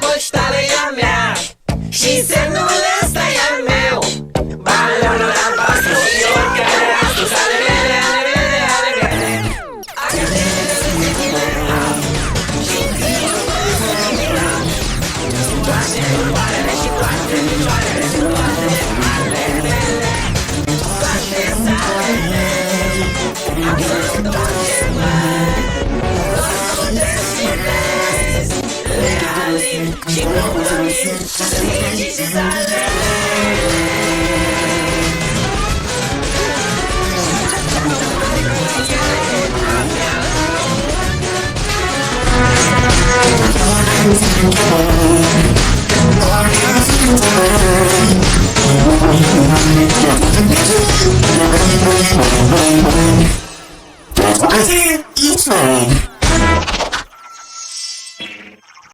poștalea mea și semnul ăsta e al meu. Balonul albastru și oricare astru sale grele, ale grele, ale grele. Și toate culoarele și toate picioarele și toate alele, toate salele, absolut orice mai. Și nu vorbim, să fie și sale. I can't eat